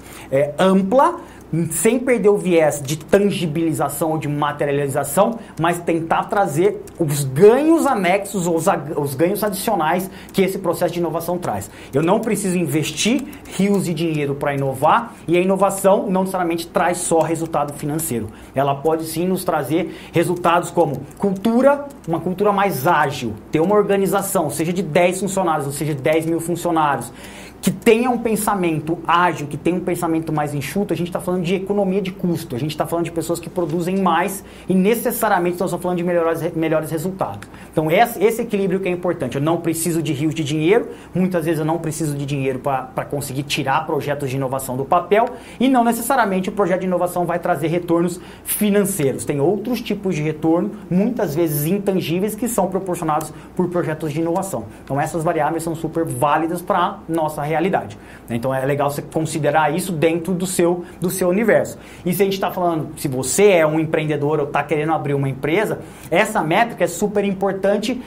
ampla, sem perder o viés de tangibilização ou de materialização, mas tentar trazer os ganhos anexos ou os ganhos adicionais que esse processo de inovação traz. Eu não preciso investir rios de dinheiro para inovar, e a inovação não necessariamente traz só resultado financeiro. Ela pode sim nos trazer resultados como cultura, uma cultura mais ágil, ter uma organização, seja de 10 funcionários, ou seja de 10 mil funcionários, que tenha um pensamento ágil, que tenha um pensamento mais enxuto. A gente está falando de economia de custo, a gente está falando de pessoas que produzem mais e necessariamente nós estamos falando de melhores resultados. Então esse equilíbrio que é importante. Eu não preciso de rios de dinheiro, muitas vezes eu não preciso de dinheiro para conseguir tirar projetos de inovação do papel, e não necessariamente o projeto de inovação vai trazer retornos financeiros. Tem outros tipos de retorno, muitas vezes intangíveis, que são proporcionados por projetos de inovação. Então essas variáveis são super válidas para a nossa realidade. Então é legal você considerar isso dentro do seu universo. E se a gente está falando, se você é um empreendedor ou está querendo abrir uma empresa, essa métrica é super importante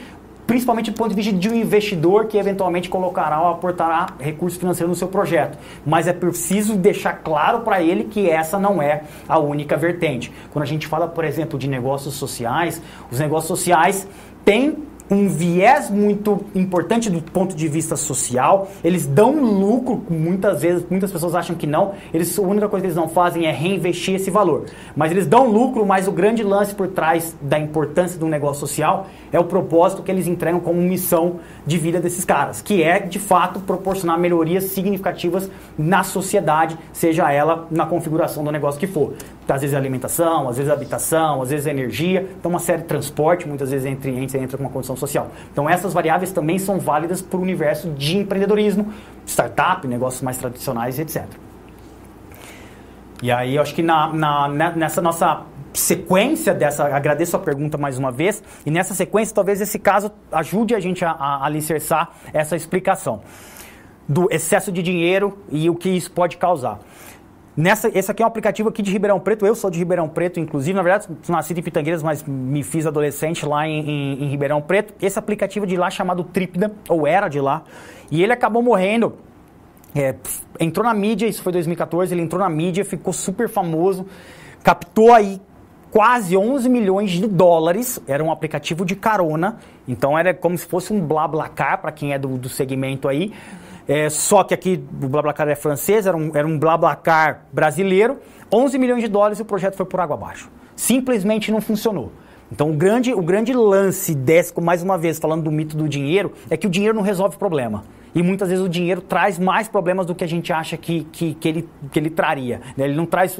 principalmente do ponto de vista de um investidor que eventualmente colocará ou aportará recurso financeiro no seu projeto. Mas é preciso deixar claro para ele que essa não é a única vertente. Quando a gente fala, por exemplo, de negócios sociais, os negócios sociais têm um viés muito importante do ponto de vista social. Eles dão lucro, muitas vezes, muitas pessoas acham que não. A única coisa que eles não fazem é reinvestir esse valor. Mas eles dão lucro, mas o grande lance por trás da importância do negócio social é o propósito que eles entregam como missão de vida desses caras, que é, de fato, proporcionar melhorias significativas na sociedade, seja ela na configuração do negócio que for. Às vezes é alimentação, às vezes é habitação, às vezes é energia, então uma série de transporte, muitas vezes entra com uma condição social. Então essas variáveis também são válidas para o universo de empreendedorismo, startup, negócios mais tradicionais, etc. E aí eu acho que nessa nossa sequência agradeço a pergunta mais uma vez, e nessa sequência talvez esse caso ajude a gente a alicerçar essa explicação do excesso de dinheiro e o que isso pode causar. Esse aqui é um aplicativo aqui de Ribeirão Preto, eu sou de Ribeirão Preto, inclusive, na verdade, nasci em Pitangueiras, mas me fiz adolescente lá em Ribeirão Preto. Esse aplicativo de lá chamado Trípida, ou era de lá, e ele acabou morrendo, entrou na mídia, isso foi 2014, ele entrou na mídia, ficou super famoso, captou aí quase 11 milhões de dólares, era um aplicativo de carona, então era como se fosse um BlaBlaCar, para quem é do segmento aí. Só que aqui o BlaBlaCar é francês, era um BlaBlaCar brasileiro, 11 milhões de dólares e o projeto foi por água abaixo. Simplesmente não funcionou. Então o grande lance desse, mais uma vez falando do mito do dinheiro, é que o dinheiro não resolve problema. E muitas vezes o dinheiro traz mais problemas do que a gente acha que ele traria. Ele não traz,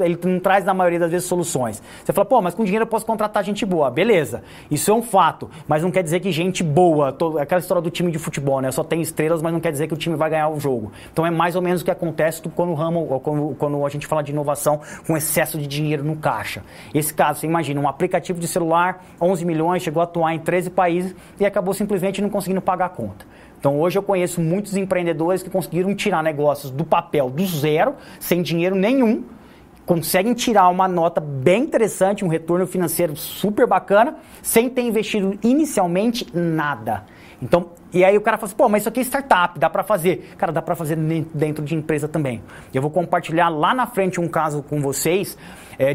na maioria das vezes, soluções. Você fala, pô, mas com dinheiro eu posso contratar gente boa. Beleza, isso é um fato. Mas não quer dizer que gente boa, aquela história do time de futebol, né? Só tem estrelas, mas não quer dizer que o time vai ganhar o jogo. Então é mais ou menos o que acontece quando a gente fala de inovação com excesso de dinheiro no caixa. Esse caso, você imagina, um aplicativo de celular, 11 milhões, chegou a atuar em 13 países e acabou simplesmente não conseguindo pagar a conta. Então hoje eu conheço muitos empreendedores que conseguiram tirar negócios do papel do zero, sem dinheiro nenhum, conseguem tirar uma nota bem interessante, um retorno financeiro super bacana, sem ter investido inicialmente nada. Então, e aí o cara fala assim, pô, mas isso aqui é startup, dá pra fazer. Cara, dá pra fazer dentro de empresa também. Eu vou compartilhar lá na frente um caso com vocês,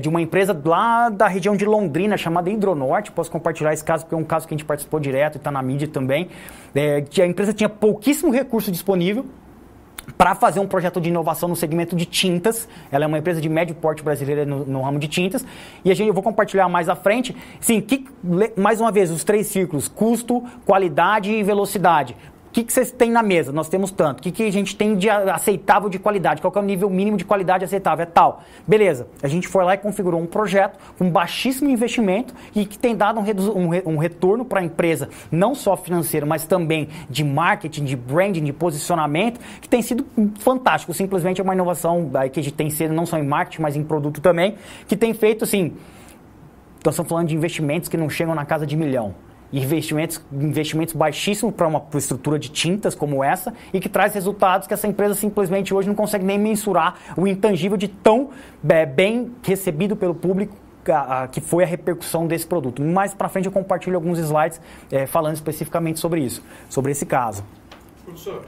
de uma empresa lá da região de Londrina, chamada Hidronorte. Posso compartilhar esse caso, porque é um caso que a gente participou direto e está na mídia também. Que a empresa tinha pouquíssimo recurso disponível para fazer um projeto de inovação no segmento de tintas. Ela é uma empresa de médio porte brasileira no ramo de tintas. E eu vou compartilhar mais à frente. Sim, mais uma vez, os 3 círculos: custo, qualidade e velocidade. O que vocês têm na mesa? Nós temos tanto. O que a gente tem de aceitável de qualidade? Qual que é o nível mínimo de qualidade aceitável? É tal. Beleza. A gente foi lá e configurou um projeto com baixíssimo investimento e que tem dado um retorno para a empresa, não só financeiro, mas também de marketing, de branding, de posicionamento, que tem sido fantástico. Simplesmente é uma inovação que a gente tem sido não só em marketing, mas em produto também, que tem feito, assim, nós estamos falando de investimentos que não chegam na casa de $1 milhão. Investimentos baixíssimos para uma estrutura de tintas como essa e que traz resultados que essa empresa simplesmente hoje não consegue nem mensurar o intangível de tão bem recebido pelo público que foi a repercussão desse produto. Mais para frente eu compartilho alguns slides falando especificamente sobre isso, sobre esse caso. Professor,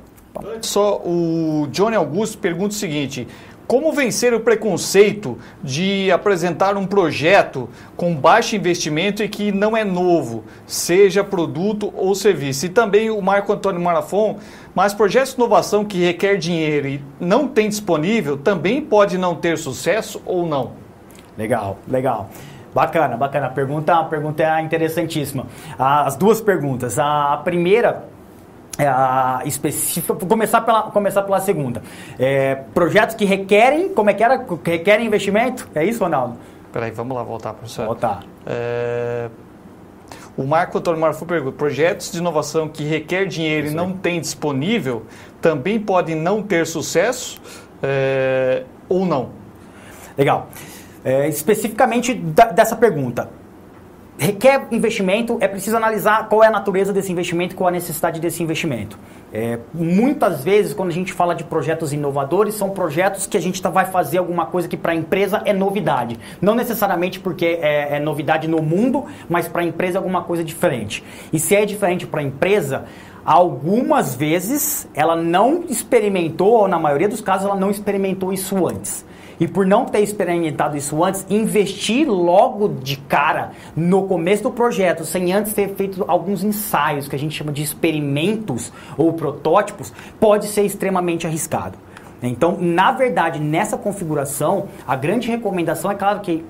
só o Johnny Augusto pergunta o seguinte: como vencer o preconceito de apresentar um projeto com baixo investimento e que não é novo, seja produto ou serviço? E também o Marco Antônio Marafon, mas projetos de inovação que requer dinheiro e não tem disponível, também pode não ter sucesso ou não? Legal. Bacana. A pergunta é interessantíssima. As duas perguntas. A primeira... específica, vou começar pela segunda. Projetos que requerem, como é que era? Requerem investimento? É isso, Ronaldo? Peraí, vamos lá voltar, professor. Voltar. O Marco Antônio Marafon pergunta: projetos de inovação que requer dinheiro e não tem disponível também podem não ter sucesso ou não? Legal. Especificamente dessa pergunta. requer investimento, é preciso analisar qual é a natureza desse investimento, qual a necessidade desse investimento. Muitas vezes, quando a gente fala de projetos inovadores, são projetos que a gente vai fazer alguma coisa que para a empresa é novidade. Não necessariamente porque é novidade no mundo, mas para a empresa é alguma coisa diferente. E se é diferente para a empresa, algumas vezes ela não experimentou, ou na maioria dos casos ela não experimentou isso antes. E por não ter experimentado isso antes, investir logo de cara no começo do projeto, sem antes ter feito alguns ensaios, que a gente chama de experimentos ou protótipos, pode ser extremamente arriscado. Então, na verdade, nessa configuração, a grande recomendação é claro que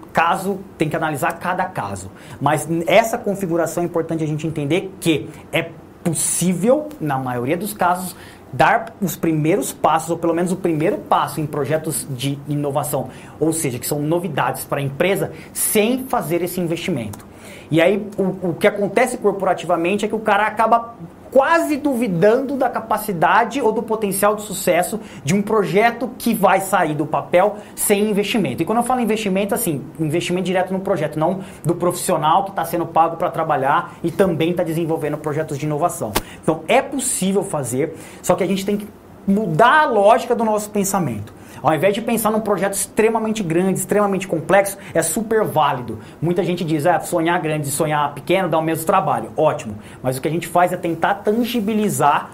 tem que analisar cada caso. Mas essa configuração é importante a gente entender que é possível, na maioria dos casos, dar os primeiros passos, ou pelo menos o primeiro passo em projetos de inovação, ou seja, que são novidades para a empresa, sem fazer esse investimento. E aí, o que acontece corporativamente é que o cara acaba quase duvidando da capacidade ou do potencial de sucesso de um projeto que vai sair do papel sem investimento. E quando eu falo investimento, assim, investimento direto no projeto, não do profissional que está sendo pago para trabalhar e também está desenvolvendo projetos de inovação. Então, é possível fazer, só que a gente tem que mudar a lógica do nosso pensamento. Ao invés de pensar num projeto extremamente grande, extremamente complexo, é super válido. Muita gente diz, sonhar grande e sonhar pequeno dá o mesmo trabalho. Ótimo. Mas o que a gente faz é tentar tangibilizar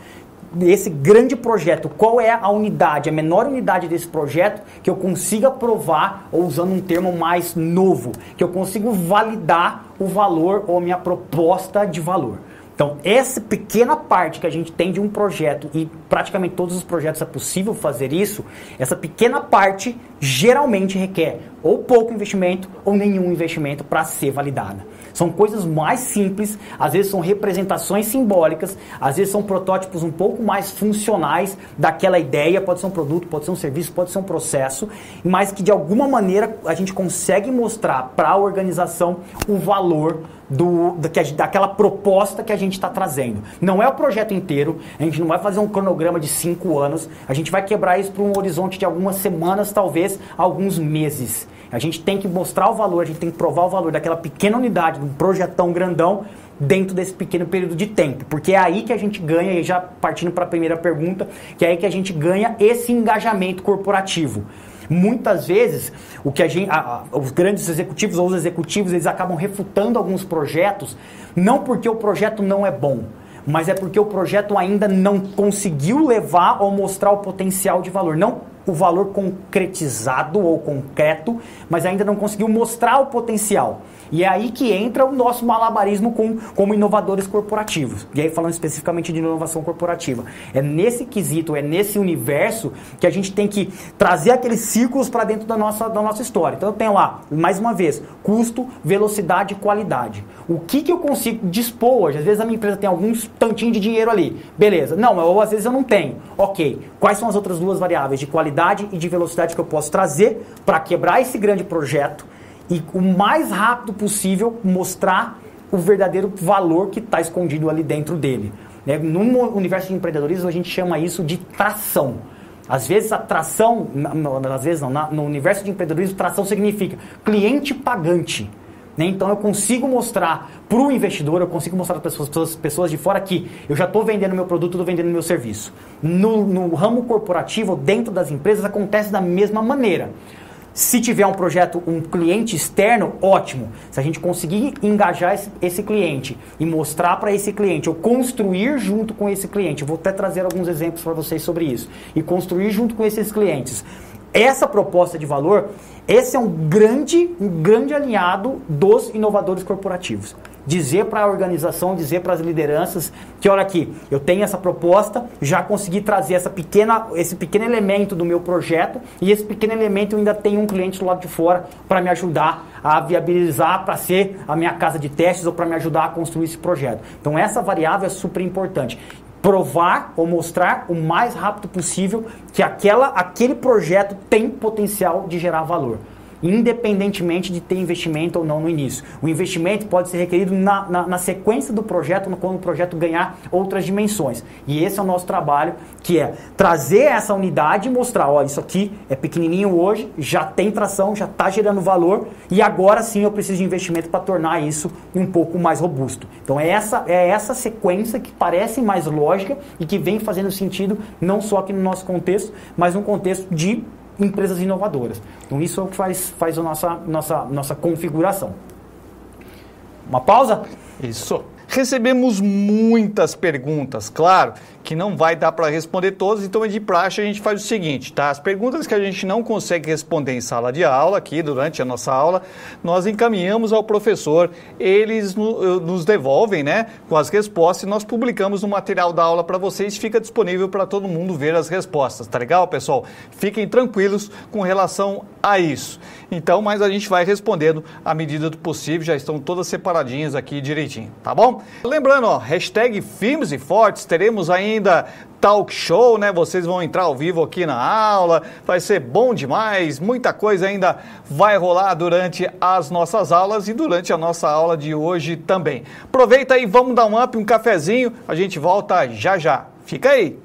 esse grande projeto. Qual é a unidade, a menor unidade desse projeto que eu consiga provar, ou usando um termo mais novo, que eu consigo validar o valor ou a minha proposta de valor. Então, essa pequena parte que a gente tem de um projeto, e praticamente todos os projetos é possível fazer isso, essa pequena parte geralmente requer ou pouco investimento ou nenhum investimento para ser validada. São coisas mais simples, às vezes são representações simbólicas, às vezes são protótipos um pouco mais funcionais daquela ideia, pode ser um produto, pode ser um serviço, pode ser um processo, mas que de alguma maneira a gente consegue mostrar para a organização o valor daquela proposta que a gente está trazendo. Não é o projeto inteiro, a gente não vai fazer um cronograma de 5 anos, a gente vai quebrar isso para um horizonte de algumas semanas, talvez alguns meses. A gente tem que mostrar o valor, a gente tem que provar o valor daquela pequena unidade, de um projetão grandão, dentro desse pequeno período de tempo. Porque é aí que a gente ganha, e já partindo para a primeira pergunta, que é aí que a gente ganha esse engajamento corporativo. Muitas vezes, os grandes executivos ou os executivos, eles acabam refutando alguns projetos, não porque o projeto não é bom, mas é porque o projeto ainda não conseguiu levar ou mostrar o potencial de valor. Não o valor concretizado ou concreto, mas ainda não conseguiu mostrar o potencial. E é aí que entra o nosso malabarismo como inovadores corporativos. E aí falando especificamente de inovação corporativa. É nesse quesito, é nesse universo que a gente tem que trazer aqueles círculos para dentro da nossa história. Então eu tenho lá, mais uma vez, custo, velocidade e qualidade. O que eu consigo dispor hoje? Às vezes a minha empresa tem alguns tantinho de dinheiro ali. Beleza. Não, ou às vezes eu não tenho. Ok. Quais são as outras duas variáveis de qualidade e de velocidade que eu posso trazer para quebrar esse grande projeto e o mais rápido possível mostrar o verdadeiro valor que está escondido ali dentro dele. No universo de empreendedorismo a gente chama isso de tração. Às vezes a tração, às vezes não, no universo de empreendedorismo tração significa cliente pagante. Então eu consigo mostrar para o investidor, eu consigo mostrar para as pessoas de fora que eu já estou vendendo meu produto, estou vendendo meu serviço. No ramo corporativo, dentro das empresas, acontece da mesma maneira. Se tiver um projeto, um cliente externo, ótimo. Se a gente conseguir engajar esse cliente e mostrar para esse cliente, ou construir junto com esse cliente, eu vou até trazer alguns exemplos para vocês sobre isso, e construir junto com esses clientes essa proposta de valor, esse é um grande alinhado dos inovadores corporativos. Dizer para a organização, dizer para as lideranças que, olha aqui, eu tenho essa proposta, já consegui trazer esse pequeno elemento do meu projeto, e esse pequeno elemento eu ainda tenho um cliente do lado de fora para me ajudar a viabilizar, para ser a minha casa de testes ou para me ajudar a construir esse projeto. Então essa variável é super importante. Provar ou mostrar o mais rápido possível que aquele projeto tem potencial de gerar valor. independentemente de ter investimento ou não no início. O investimento pode ser requerido na sequência do projeto, quando o projeto ganhar outras dimensões. E esse é o nosso trabalho, que é trazer essa unidade e mostrar, ó, isso aqui é pequenininho hoje, já tem tração, já está gerando valor e agora sim eu preciso de investimento para tornar isso um pouco mais robusto. Então é essa sequência que parece mais lógica e que vem fazendo sentido não só aqui no nosso contexto, mas no contexto de empresas inovadoras. Então isso é o que faz a nossa configuração. Uma pausa? Isso. Recebemos muitas perguntas, claro que não vai dar para responder todas, então de praxe a gente faz o seguinte, tá? As perguntas que a gente não consegue responder em sala de aula, aqui durante a nossa aula, nós encaminhamos ao professor, eles nos devolvem, né, com as respostas e nós publicamos no material da aula para vocês, fica disponível para todo mundo ver as respostas, tá legal, pessoal? Fiquem tranquilos com relação a isso. Então, mas a gente vai respondendo à medida do possível, já estão todas separadinhas aqui direitinho, tá bom? Lembrando, ó, hashtag Firmes e Fortes, teremos ainda talk show, né? Vocês vão entrar ao vivo aqui na aula, vai ser bom demais, muita coisa ainda vai rolar durante as nossas aulas e durante a nossa aula de hoje também. Aproveita aí, vamos dar um up, um cafezinho, a gente volta já já. Fica aí!